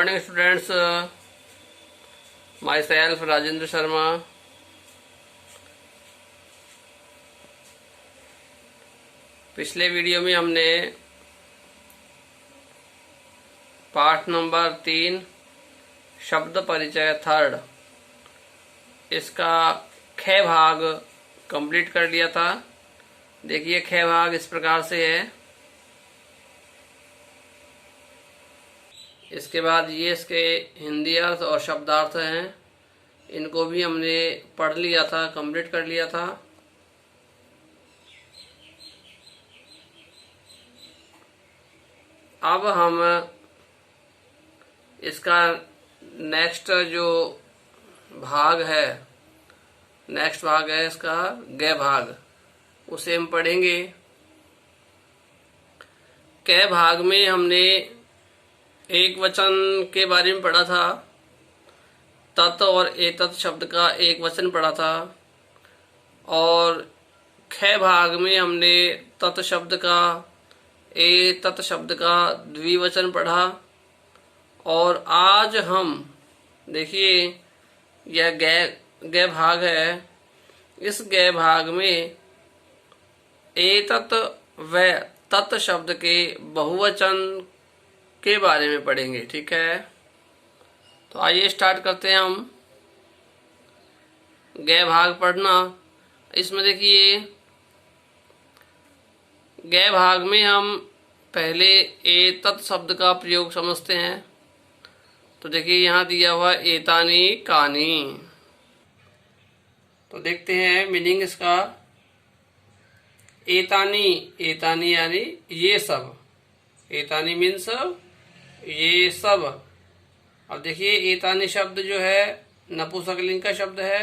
morning students, myself Rajendra Sharma. पिछले video में हमने पाठ नंबर 3 शब्द परिचय थर्ड इसका ख भाग कंप्लीट कर लिया था। देखिए ख भाग इस प्रकार से है। इसके बाद ये इसके हिंदी अर्थ और शब्दार्थ हैं, इनको भी हमने पढ़ लिया था, कंप्लीट कर लिया था। अब हम इसका नेक्स्ट जो भाग है, नेक्स्ट भाग है इसका ग भाग, उसे हम पढ़ेंगे। क भाग में हमने एक वचन के बारे में पढ़ा था, तत् और एतत् शब्द का एक वचन पढ़ा था, और ख भाग में हमने तत् शब्द का एतत् शब्द का द्विवचन पढ़ा। और आज हम देखिए यह ग भाग है। इस ग भाग में एतत् व तत् शब्द के बहुवचन के बारे में पढ़ेंगे। ठीक है, तो आइए स्टार्ट करते हैं हम ग भाग पढ़ना। इसमें देखिए ग भाग में हम पहले एतत् शब्द का प्रयोग समझते हैं। तो देखिए यहाँ दिया हुआ एतानी कानी, तो देखते हैं मीनिंग इसका। एतानी, एतानी यानी ये सब, एतानी मीन्स ये सब। अब देखिए एतानी शब्द जो है नपुंसकलिंग का शब्द है,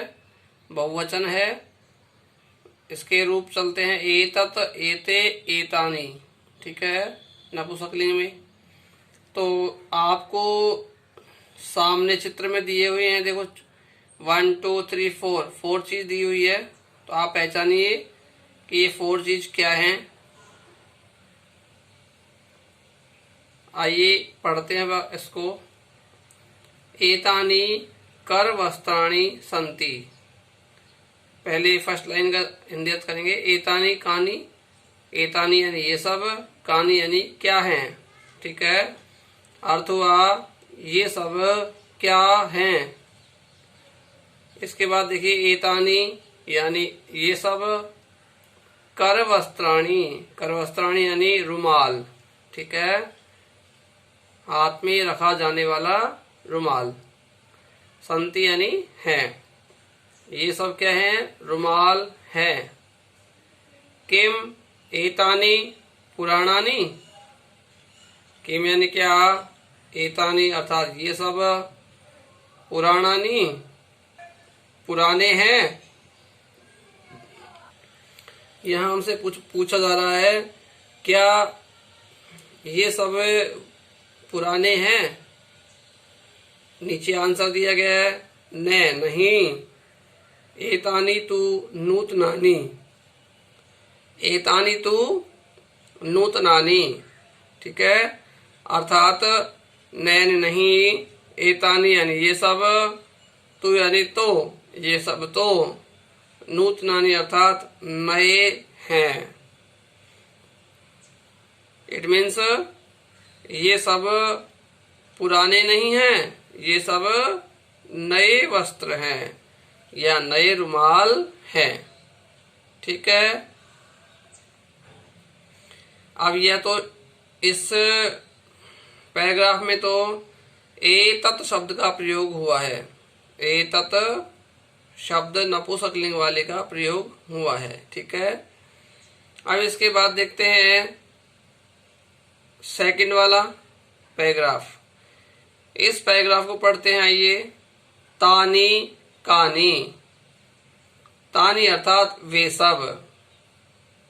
बहुवचन है। इसके रूप चलते हैं एतत्, एते, एतानी। ठीक है, नपुंसकलिंग में। तो आपको सामने चित्र में दिए हुए हैं, देखो 1 2 3 4 चीज दी हुई है। तो आप पहचानिए कि ये 4 चीज क्या हैं। आइए पढ़ते हैं इसको। एतानी कर वस्त्राणि सन्ति। पहले फर्स्ट लाइन का हिंदी अर्थ करेंगे। एतानी कानी, एतानी यानी ये सब, कानी यानी क्या हैं। ठीक है, अर्थ हुआ ये सब क्या हैं। इसके बाद देखिए एतानी यानी ये सब, कर वस्त्राणि, कर वस्त्राणि यानी रुमाल। ठीक है, हाथ में रखा जाने वाला रुमाल। संति यानी है, ये सब क्या है, रुमाल है। किम एतानी पुराणानी, किम यानी क्या, एतानी अर्थात ये सब, पुराणानी पुराने हैं। यहाँ हमसे पूछा जा रहा है क्या ये सब पुराने हैं। नीचे आंसर दिया गया है नहीं। एतानी तु नूतनानी, एतानी तु नूतनानी। ठीक है, अर्थात नैन नहीं, एतानी यानी ये सब, तु यानी तो, ये सब तो, नूतनानी अर्थात नए हैं। इट मीन्स ये सब पुराने नहीं हैं, ये सब नए वस्त्र हैं या नए रुमाल हैं। ठीक है, अब यह तो इस पैराग्राफ में तो एतत् शब्द का प्रयोग हुआ है। एतत् शब्द नपुंसकलिंग वाले का प्रयोग हुआ है। ठीक है, अब इसके बाद देखते हैं सेकंड वाला पैराग्राफ। इस पैराग्राफ को पढ़ते हैं। आइए। तानी कानी, तानी अर्थात वे सब,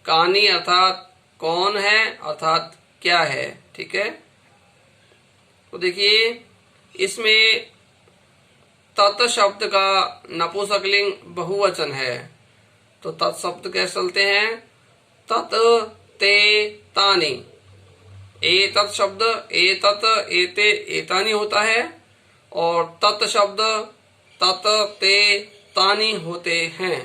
कानी अर्थात कौन है, अर्थात क्या है। ठीक है, तो देखिए इसमें तत् शब्द का नपुंसकलिंग बहुवचन है। तो तत् शब्द कैसे चलते हैं, तत् ते तानी। एतत् शब्द एतत् एते एतानी होता है और तत् शब्द तत् ते तानी होते हैं।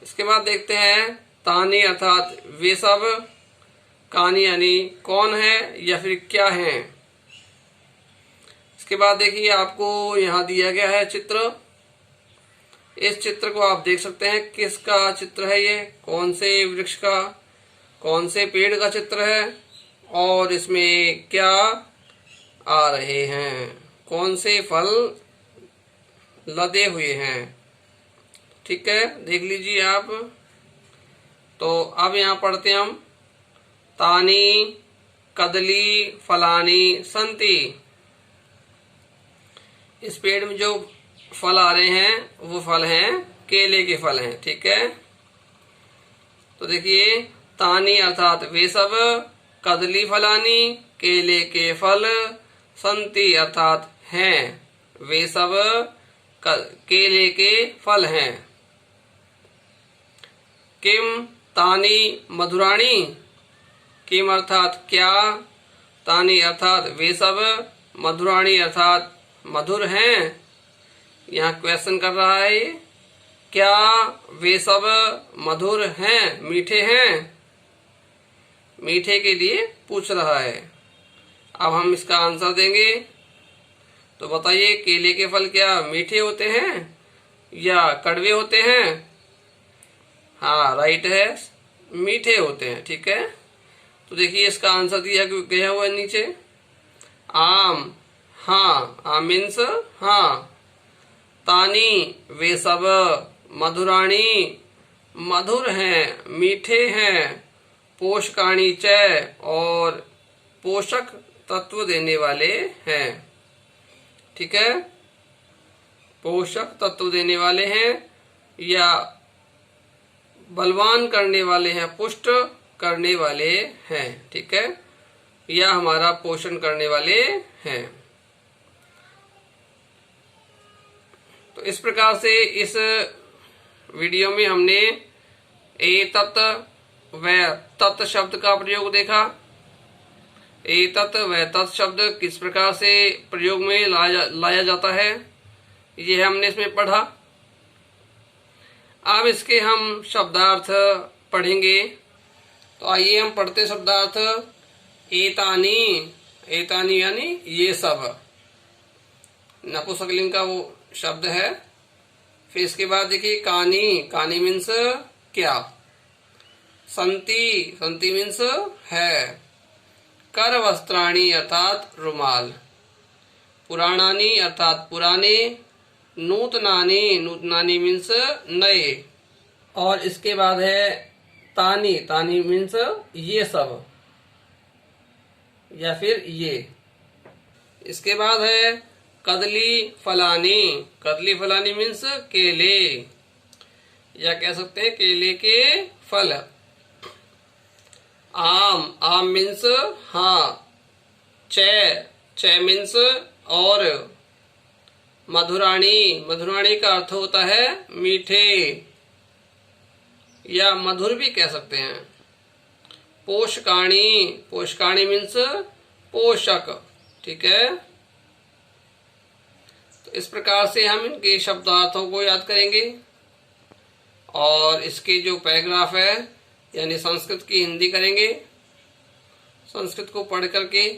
इसके बाद देखते हैं तानी अर्थात वे सब, कानी यानी कौन है या फिर क्या है। इसके बाद देखिए आपको यहाँ दिया गया है चित्र। इस चित्र को आप देख सकते हैं किसका चित्र है, ये कौन से वृक्ष का, कौन से पेड़ का चित्र है और इसमें क्या आ रहे हैं, कौन से फल लदे हुए हैं। ठीक है, देख लीजिए आप। तो अब यहाँ पढ़ते हैं हम, तानी कदली फलानी संति। इस पेड़ में जो फल आ रहे हैं वो फल हैं केले के फल हैं। ठीक है, तो देखिए तानी अर्थात वे सब, कदली फलानी केले के फल, संति अर्थात हैं वे सब केले के फल हैं। किम तानी मधुराणी, किम अर्थात क्या, तानी अर्थात वे सब, मधुराणी अर्थात मधुर हैं। यहाँ क्वेश्चन कर रहा है, क्या वे सब मधुर हैं, मीठे हैं, मीठे के लिए पूछ रहा है। अब हम इसका आंसर देंगे। तो बताइए केले के फल क्या मीठे होते हैं या कड़वे होते हैं? हाँ राइट है, मीठे होते हैं। ठीक है, तो देखिए इसका आंसर दिया गया हुआ है नीचे, आम। हाँ, आम मीन्स हाँ। तानी वे सब, मधुराणी मधुर हैं, मीठे हैं, पोषकाणी च और पोषक तत्व देने वाले हैं। ठीक है, पोषक तत्व देने वाले हैं या बलवान करने वाले हैं, पुष्ट करने वाले हैं। ठीक है, या हमारा पोषण करने वाले हैं। तो इस प्रकार से इस वीडियो में हमने एतत् व तत् शब्द का प्रयोग देखा। एतत् व तत् शब्द किस प्रकार से प्रयोग में लाया जाता है, ये हमने इसमें पढ़ा। अब इसके हम शब्दार्थ पढ़ेंगे। तो आइए हम पढ़ते शब्दार्थ। एतानी, एतानी यानी ये सब, नपुंसकलिंग का वो शब्द है। फिर इसके बाद देखिए कानी, कानी मीन्स क्या, संति, संति मीन्स है, कर वस्त्राणी अर्थात रुमाल, पुराणानी अर्थात पुराने, नूतनानी, नूतनानी मीन्स नए। और इसके बाद है तानी, तानी मीन्स ये सब या फिर ये। इसके बाद है कदली फलानी, कदली फलानी मीन्स केले या कह सकते हैं केले के फल। आम, आम मीन्स हाँ। च मीन्स और। मधुराणी, मधुराणी का अर्थ होता है मीठे या मधुर भी कह सकते हैं। पोषकाणी, पोषकाणी मीन्स पोषक। ठीक है, तो इस प्रकार से हम इनके शब्दार्थों को याद करेंगे और इसके जो पैराग्राफ है यानी संस्कृत की हिंदी करेंगे, संस्कृत को पढ़ करके।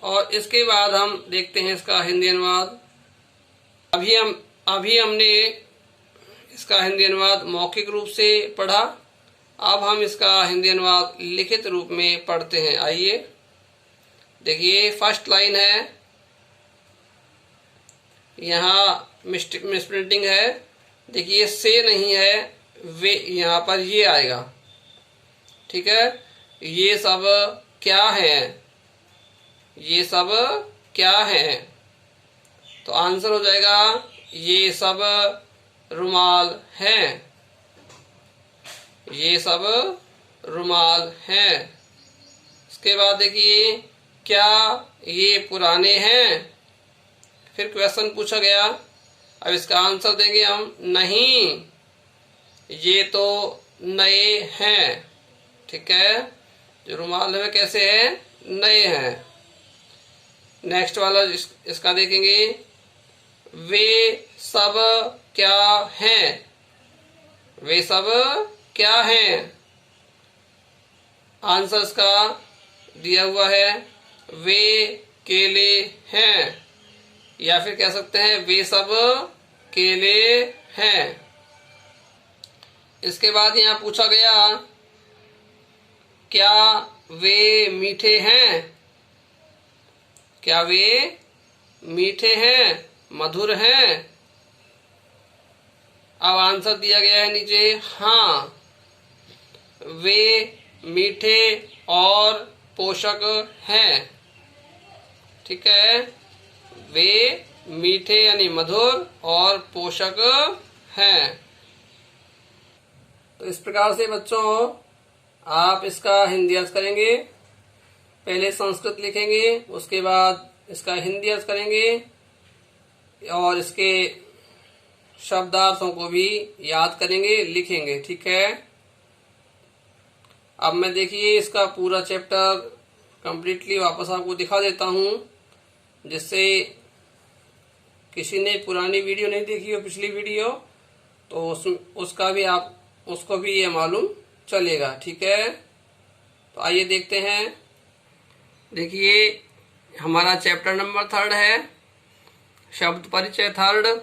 और इसके बाद हम देखते हैं इसका हिंदी अनुवाद। अभी हमने इसका हिंदी अनुवाद मौखिक रूप से पढ़ा। अब हम इसका हिंदी अनुवाद लिखित रूप में पढ़ते हैं। आइए देखिए, फर्स्ट लाइन है, यहाँ मिसप्रिंटिंग है। देखिए से नहीं है, वे, यहाँ पर ये आएगा। ठीक है, ये सब क्या है, ये सब क्या है। तो आंसर हो जाएगा ये सब रुमाल हैं, ये सब रुमाल हैं। इसके बाद देखिए, क्या ये पुराने हैं। फिर क्वेश्चन पूछा गया, अब इसका आंसर देंगे हम, नहीं ये तो नए हैं। ठीक है, जो रुमाल है वे कैसे हैं, नए हैं। नेक्स्ट वाला इसका देखेंगे, वे सब क्या हैं, वे सब क्या हैं। आंसर इसका दिया हुआ है, वे केले हैं, या फिर कह सकते हैं वे सब केले हैं। इसके बाद यहाँ पूछा गया, क्या वे मीठे हैं, क्या वे मीठे हैं, मधुर हैं। अब आंसर दिया गया है नीचे, हाँ, वे मीठे और पोषक हैं। ठीक है, वे मीठे यानी मधुर और पोषक हैं। तो इस प्रकार से बच्चों आप इसका हिंदी अर्थ करेंगे। पहले संस्कृत लिखेंगे, उसके बाद इसका हिंदी अर्थ करेंगे और इसके शब्दार्थों को भी याद करेंगे, लिखेंगे। ठीक है, अब मैं देखिए इसका पूरा चैप्टर कंप्लीटली वापस आपको दिखा देता हूं, जिससे किसी ने पुरानी वीडियो नहीं देखी हो, पिछली वीडियो, तो उसको भी ये मालूम चलेगा। ठीक है, तो आइए देखते हैं। देखिए हमारा चैप्टर नंबर 3 है, शब्द परिचय 3।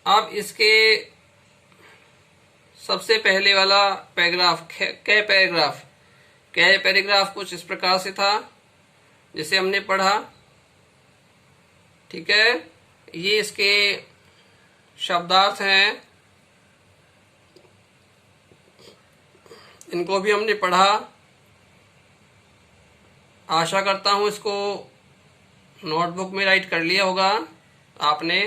अब इसके सबसे पहले वाला पैराग्राफ, कै पैराग्राफ कुछ इस प्रकार से था जिसे हमने पढ़ा। ठीक है, ये इसके शब्दार्थ हैं, इनको भी हमने पढ़ा। आशा करता हूं इसको नोटबुक में राइट कर लिया होगा आपने।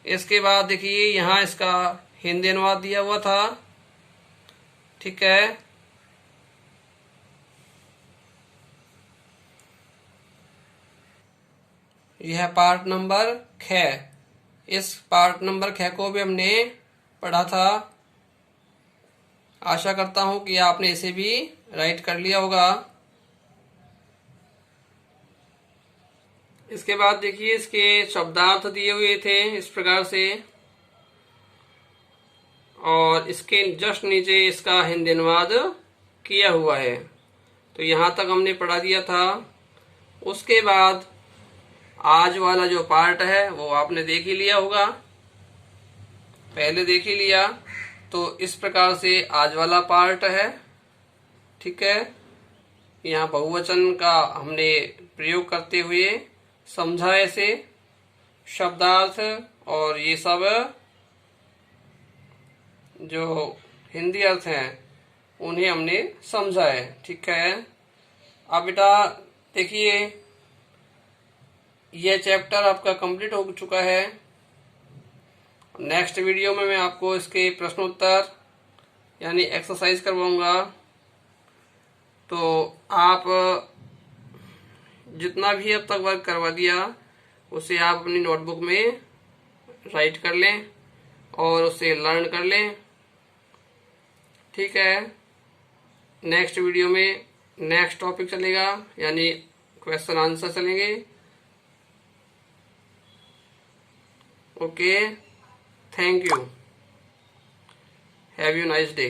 इसके बाद देखिए यहाँ इसका हिंदी अनुवाद दिया हुआ था। ठीक है, यह पार्ट नंबर 6, इस पार्ट नंबर 6 को भी हमने पढ़ा था। आशा करता हूं कि आपने इसे भी राइट कर लिया होगा। इसके बाद देखिए इसके शब्दार्थ दिए हुए थे इस प्रकार से, और इसके जस्ट नीचे इसका हिंदी अनुवाद किया हुआ है। तो यहाँ तक हमने पढ़ा दिया था। उसके बाद आज वाला जो पार्ट है वो आपने देख ही लिया होगा, पहले देख ही लिया। तो इस प्रकार से आज वाला पार्ट है। ठीक है, यहाँ बहुवचन का हमने प्रयोग करते हुए समझा ऐसे शब्दार्थ, और ये सब जो हिंदी अर्थ हैं उन्हें हमने समझा है। ठीक है, अब बेटा देखिए यह चैप्टर आपका कंप्लीट हो चुका है। नेक्स्ट वीडियो में मैं आपको इसके प्रश्नोत्तर यानी एक्सरसाइज करवाऊंगा। तो आप जितना भी अब तक वर्क करवा दिया उसे आप अपनी नोटबुक में राइट कर लें और उसे लर्न कर लें। ठीक है, नेक्स्ट वीडियो में नेक्स्ट टॉपिक चलेगा, यानी क्वेश्चन आंसर चलेंगे। Okay, thank you, have you nice day.